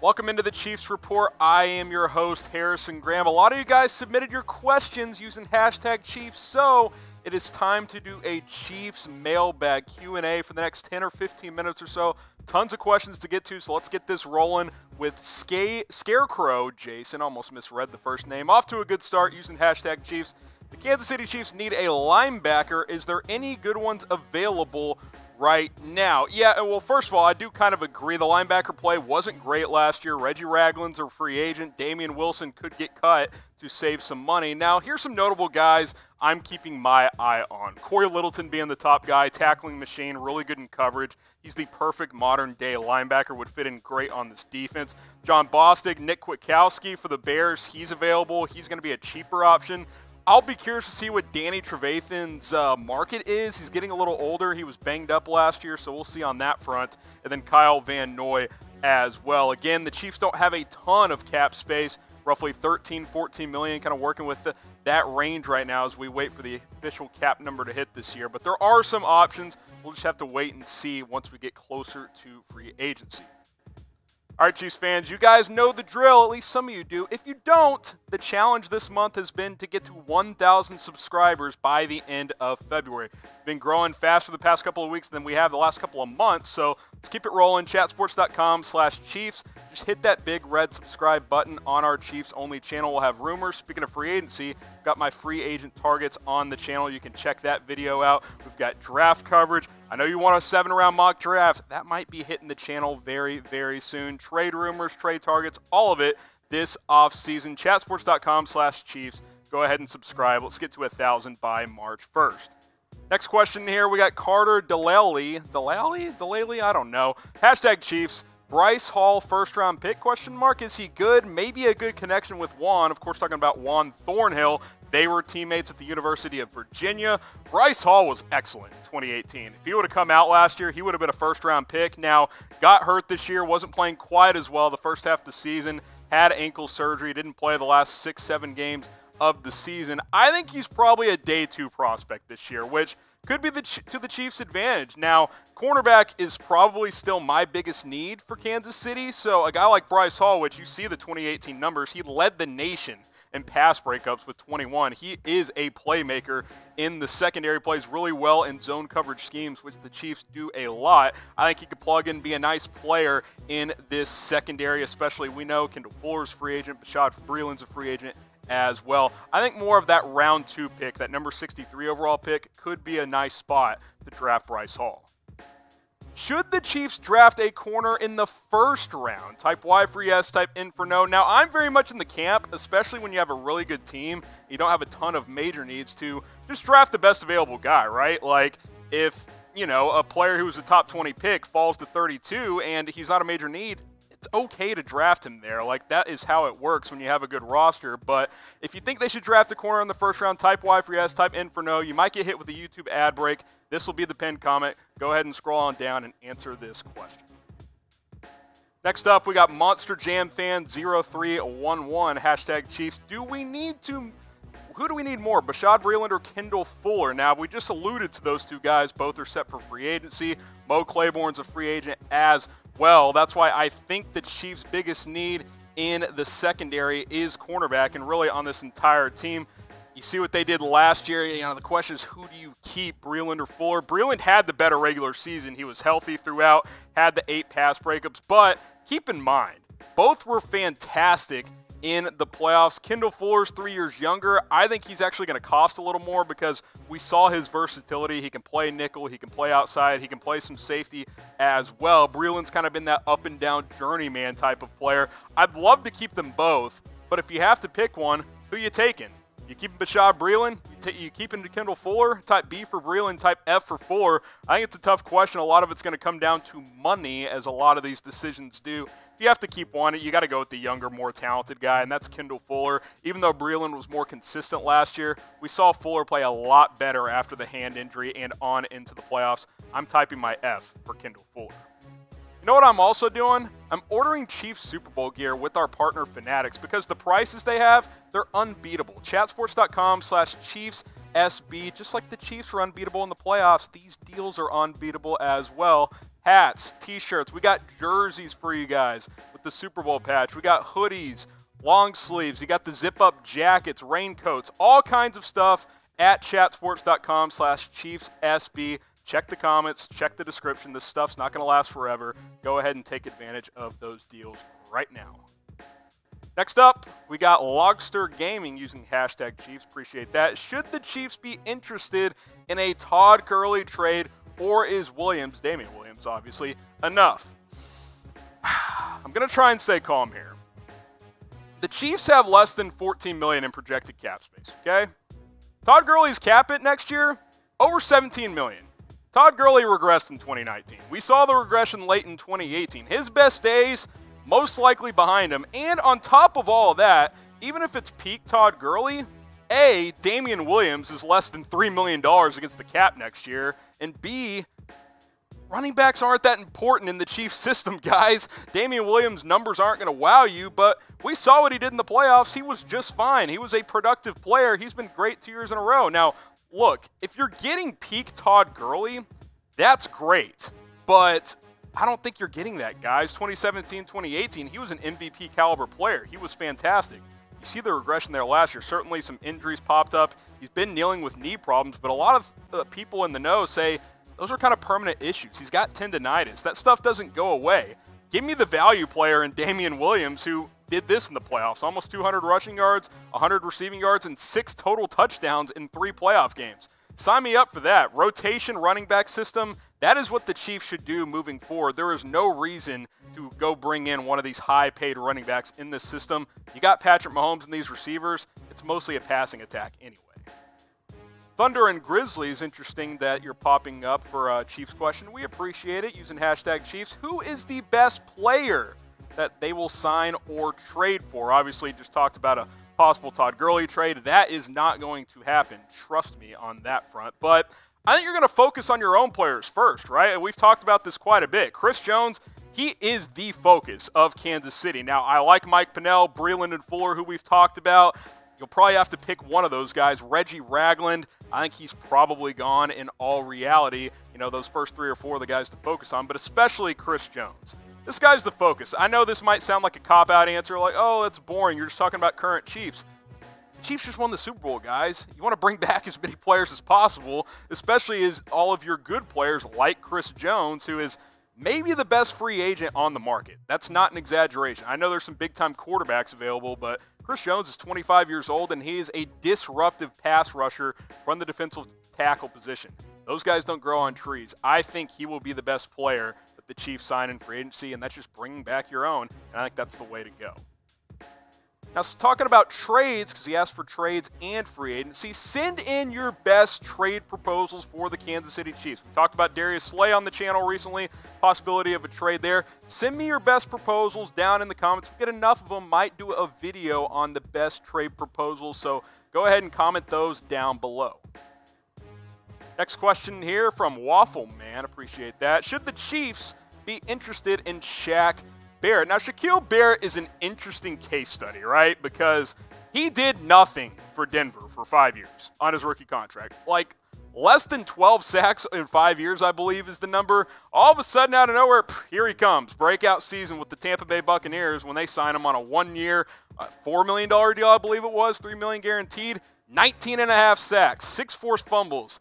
Welcome into the Chiefs Report. I am your host, Harrison Graham. A lot of you guys submitted your questions using hashtag Chiefs, so it is time to do a Chiefs Mailbag Q&A for the next 10 or 15 minutes or so. Tons of questions to get to, so let's get this rolling with Scarecrow Jason. Almost misread the first name. Off to a good start using hashtag Chiefs. The Kansas City Chiefs need a linebacker. Is there any good ones available right now? Yeah, well, first of all, I do kind of agree. The linebacker play wasn't great last year. Reggie Ragland's a free agent. Damian Wilson could get cut to save some money. Now, here's some notable guys I'm keeping my eye on. Corey Littleton being the top guy, tackling machine, really good in coverage. He's the perfect modern-day linebacker, would fit in great on this defense. John Bostic, Nick Kwiatkowski for the Bears, he's available. He's going to be a cheaper option. I'll be curious to see what Danny Trevathan's market is. He's getting a little older. He was banged up last year, so we'll see on that front. And then Kyle Van Noy as well. Again, the Chiefs don't have a ton of cap space, roughly 13, 14 million, kind of working with that range right now as we wait for the official cap number to hit this year. But there are some options. We'll just have to wait and see once we get closer to free agency. All right, Chiefs fans, you guys know the drill. At least some of you do. If you don't, the challenge this month has been to get to 1,000 subscribers by the end of February. We've been growing faster the past couple of weeks than we have the last couple of months, so let's keep it rolling. Chatsports.com/Chiefs. Just hit that big red subscribe button on our Chiefs-only channel. We'll have rumors. Speaking of free agency, I've got my free agent targets on the channel. You can check that video out. We've got draft coverage. I know you want a 7-round mock draft. That might be hitting the channel very, very soon. Trade rumors, trade targets, all of it this offseason. Chatsports.com/Chiefs. Go ahead and subscribe. Let's get to 1,000 by March 1st. Next question here. We got Carter Delally. Delally? I don't know. Hashtag Chiefs. Bryce Hall, first-round pick, question mark. Is he good? Maybe a good connection with Juan. Of course, talking about Juan Thornhill. They were teammates at the University of Virginia. Bryce Hall was excellent in 2018. If he would have come out last year, he would have been a first-round pick. Now, got hurt this year, wasn't playing quite as well the first half of the season, had ankle surgery, didn't play the last 6-7 games of the season. I think he's probably a day 2 prospect this year, which could be to the Chiefs' advantage. Now, cornerback is probably still my biggest need for Kansas City, so a guy like Bryce Hall, which you see the 2018 numbers, he led the nation in pass breakups with 21. He is a playmaker in the secondary, plays really well in zone coverage schemes, which the Chiefs do a lot. I think he could plug in, be a nice player in this secondary, especially we know Kendall Fuller's free agent, Bashaud Breeland's a free agent as well. I think more of that round 2 pick, that number 63 overall pick, could be a nice spot to draft Bryce Hall. Should the Chiefs draft a corner in the first round? Type Y for yes, type N for no. Now, I'm very much in the camp, especially when you have a really good team, you don't have a ton of major needs, to just draft the best available guy, right? Like, if, you know, a player who's a top 20 pick falls to 32 and he's not a major need, it's okay to draft him there. Like, that is how it works when you have a good roster. But if you think they should draft a corner in the first round, type Y for yes, type N for no. You might get hit with a YouTube ad break. This will be the pinned comment. Go ahead and scroll on down and answer this question. Next up, we got Monster Jam Fan 0311, hashtag Chiefs. Who do we need more, Bashaud Breeland or Kendall Fuller? Now, we just alluded to those two guys. Both are set for free agency. Mo Claiborne's a free agent as well. That's why I think the Chiefs' biggest need in the secondary is cornerback, and really on this entire team. You see what they did last year. You know, the question is, who do you keep, Breeland or Fuller? Breeland had the better regular season. He was healthy throughout, had the 8 pass breakups. But keep in mind, both were fantastic in the playoffs. Kendall Fuller's 3 years younger. I think he's actually going to cost a little more because we saw his versatility. He can play nickel, he can play outside, he can play some safety as well. Breeland's kind of been that up and down journeyman type of player. I'd love to keep them both, but if you have to pick one, who you taking? You keeping Bashaud Breeland? You keeping Kendall Fuller? Type B for Breeland, type F for Fuller. I think it's a tough question. A lot of it's going to come down to money, as a lot of these decisions do. If you have to keep one, you got to go with the younger, more talented guy, and that's Kendall Fuller. Even though Breeland was more consistent last year, we saw Fuller play a lot better after the hand injury and on into the playoffs. I'm typing my F for Kendall Fuller. You know what I'm also doing? I'm ordering Chiefs Super Bowl gear with our partner Fanatics because the prices they have, they're unbeatable. Chatsports.com/ChiefsSB. Just like the Chiefs were unbeatable in the playoffs, these deals are unbeatable as well. Hats, t-shirts, we got jerseys for you guys with with the Super Bowl patch. We got hoodies, long sleeves. You got the zip-up jackets, raincoats, all kinds of stuff at chatsports.com/ChiefsSB. Check the comments, check the description. This stuff's not going to last forever. Go ahead and take advantage of those deals right now. Next up, we got Logster Gaming using hashtag Chiefs. Appreciate that. Should the Chiefs be interested in a Todd Gurley trade, or is Williams, Damian Williams obviously, enough? I'm going to try and stay calm here. The Chiefs have less than $14 million in projected cap space, okay? Todd Gurley's cap hit next year, over $17 million. Todd Gurley regressed in 2019. We saw the regression late in 2018. His best days, most likely behind him. And on top of all of that, even if it's peak Todd Gurley, A, Damian Williams is less than $3 million against the cap next year, and B, running backs aren't that important in the Chiefs system, guys. Damian Williams' numbers aren't going to wow you, but we saw what he did in the playoffs. He was just fine. He was a productive player. He's been great 2 years in a row. Now, look, if you're getting peak Todd Gurley, that's great, but I don't think you're getting that, guys. 2017, 2018, he was an MVP caliber player. He was fantastic. You see the regression there last year. Certainly some injuries popped up. He's been dealing with knee problems, but a lot of people in the know say those are kind of permanent issues. He's got tendonitis. That stuff doesn't go away. Give me the value player in Damian Williams who did this in the playoffs. Almost 200 rushing yards, 100 receiving yards, and 6 total touchdowns in 3 playoff games. Sign me up for that. Rotation running back system, that is what the Chiefs should do moving forward. There is no reason to go bring in one of these high-paid running backs in this system. You got Patrick Mahomes and these receivers. It's mostly a passing attack anyway. Thunder and Grizzlies, interesting that you're popping up for a Chiefs question. We appreciate it using hashtag Chiefs. Who is the best player that they will sign or trade for? Obviously, just talked about a possible Todd Gurley trade. That is not going to happen. Trust me on that front. But I think you're going to focus on your own players first, right? And we've talked about this quite a bit. Chris Jones, he is the focus of Kansas City. Now, I like Mike Pennell, Breeland, and Fuller, who we've talked about. You'll probably have to pick one of those guys. Reggie Ragland, I think he's probably gone in all reality. You know, those first 3 or 4 are the guys to focus on, but especially Chris Jones. This guy's the focus. I know this might sound like a cop-out answer, like, oh, that's boring. You're just talking about current Chiefs. The Chiefs just won the Super Bowl, guys. You want to bring back as many players as possible, especially as all of your good players like Chris Jones, who is maybe the best free agent on the market. That's not an exaggeration. I know there's some big-time quarterbacks available, but Chris Jones is 25 years old, and he is a disruptive pass rusher from the defensive tackle position. Those guys don't grow on trees. I think he will be the best player that the Chiefs sign in free agency, and that's just bringing back your own, and I think that's the way to go. Now, talking about trades, because he asked for trades and free agency, send in your best trade proposals for the Kansas City Chiefs. We talked about Darius Slay on the channel recently, possibility of a trade there. Send me your best proposals down in the comments. If we get enough of them, might do a video on the best trade proposals, so go ahead and comment those down below. Next question here from Waffle Man, appreciate that. Should the Chiefs be interested in Shaq Barrett? Now, Shaquille Barrett is an interesting case study, right? Because he did nothing for Denver for 5 years on his rookie contract. Like, less than 12 sacks in 5 years, I believe, is the number. All of a sudden, out of nowhere, here he comes. Breakout season with the Tampa Bay Buccaneers when they signed him on a 1-year, $4 million deal, I believe it was, $3 million guaranteed, 19.5 sacks, 6 forced fumbles.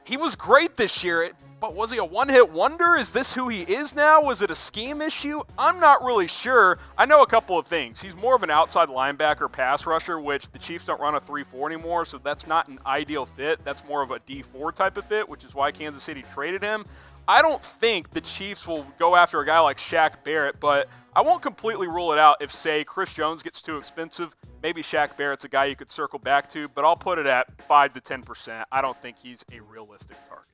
He was great this year. But was he a one-hit wonder? Is this who he is now? Was it a scheme issue? I'm not really sure. I know a couple of things. He's more of an outside linebacker pass rusher, which the Chiefs don't run a 3-4 anymore, so that's not an ideal fit. That's more of a D4 type of fit, which is why Kansas City traded him. I don't think the Chiefs will go after a guy like Shaq Barrett, but I won't completely rule it out if, say, Chris Jones gets too expensive. Maybe Shaq Barrett's a guy you could circle back to, but I'll put it at 5 to 10%. I don't think he's a realistic target.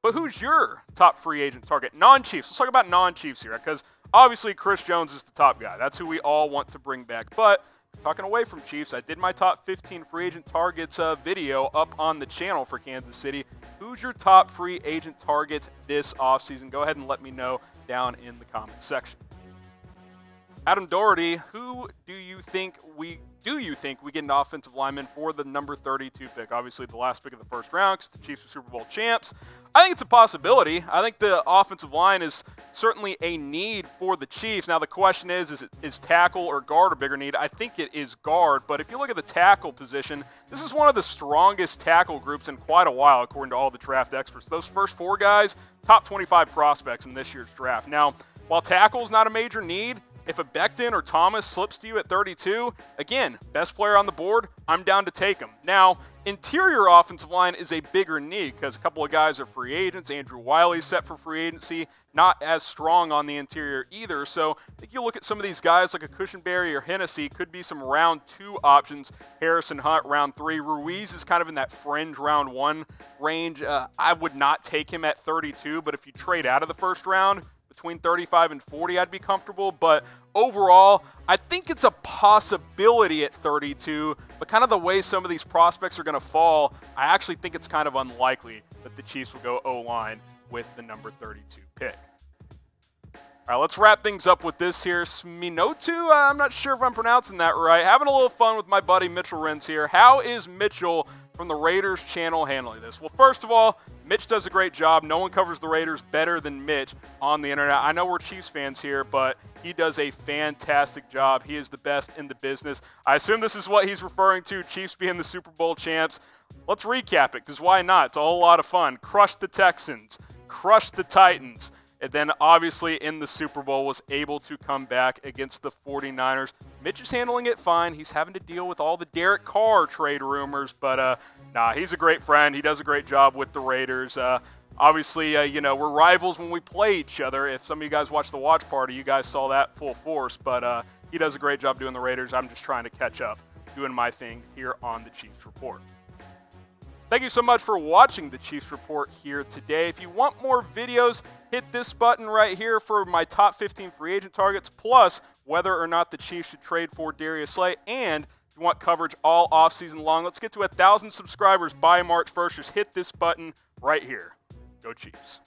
But who's your top free agent target? Non-Chiefs. Let's talk about non-Chiefs here, because obviously Chris Jones is the top guy. That's who we all want to bring back. But talking away from Chiefs, I did my top 15 free agent targets video up on the channel for Kansas City. Who's your top free agent target this offseason? Go ahead and let me know down in the comments section. Adam Doherty, who do you think we get an offensive lineman for the number 32 pick? Obviously, the last pick of the first round because the Chiefs are Super Bowl champs. I think it's a possibility. I think the offensive line is certainly a need for the Chiefs. Now, the question is tackle or guard a bigger need? I think it is guard, but if you look at the tackle position, this is one of the strongest tackle groups in quite a while, according to all the draft experts. Those first 4 guys, top 25 prospects in this year's draft. Now, while tackle is not a major need, if a Becton or Thomas slips to you at 32, again, best player on the board, I'm down to take him. Now, interior offensive line is a bigger need because a couple of guys are free agents. Andrew Wiley's set for free agency, not as strong on the interior either. So I think you look at some of these guys like a Cushenberry or Hennessy, could be some round 2 options. Harrison Hunt, round 3. Ruiz is kind of in that fringe round 1 range. I would not take him at 32, but if you trade out of the first round, between 35 and 40, I'd be comfortable. But overall, I think it's a possibility at 32, but kind of the way some of these prospects are going to fall, I actually think it's kind of unlikely that the Chiefs will go O-line with the number 32 pick. All right, let's wrap things up with this here. Sminotu, I'm not sure if I'm pronouncing that right. Having a little fun with my buddy Mitchell Renz here. How is Mitchell from the Raiders channel handling this? Well, first of all, Mitch does a great job. No one covers the Raiders better than Mitch on the internet. I know we're Chiefs fans here, but he does a fantastic job. He is the best in the business. I assume this is what he's referring to, Chiefs being the Super Bowl champs. Let's recap it, because why not? It's a whole lot of fun. Crushed the Texans, crushed the Titans, and then obviously in the Super Bowl was able to come back against the 49ers. Mitch is handling it fine. He's having to deal with all the Derek Carr trade rumors, but he's a great friend. He does a great job with the Raiders. Obviously, we're rivals when we play each other. If some of you guys watched the watch party, you guys saw that full force, but he does a great job doing the Raiders. I'm just trying to catch up, doing my thing here on the Chiefs Report. Thank you so much for watching the Chiefs Report here today. If you want more videos, hit this button right here for my top 15 free agent targets, plus whether or not the Chiefs should trade for Darius Slay. And if you want coverage all offseason long, let's get to 1,000 subscribers by March 1st. Just hit this button right here. Go Chiefs.